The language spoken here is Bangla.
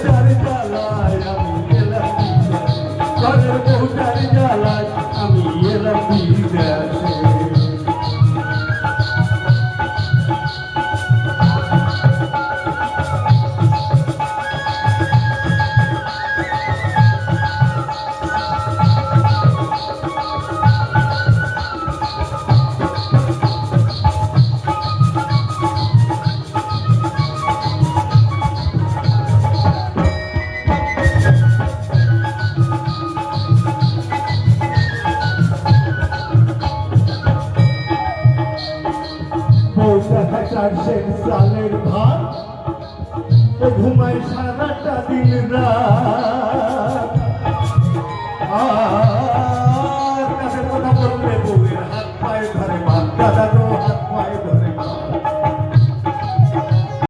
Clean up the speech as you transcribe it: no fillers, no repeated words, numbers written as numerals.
বউটার জ্বালায় আমি এলাম ঘরের বউটার জ্বালায় আমি এলাম বিদেশে চারশের চালের ভাত ও ঘুমাই সারাটা দিন রাত আর কাছে কথা বললে বউয়ের হাত পায়ে ধরে ভাত দাদা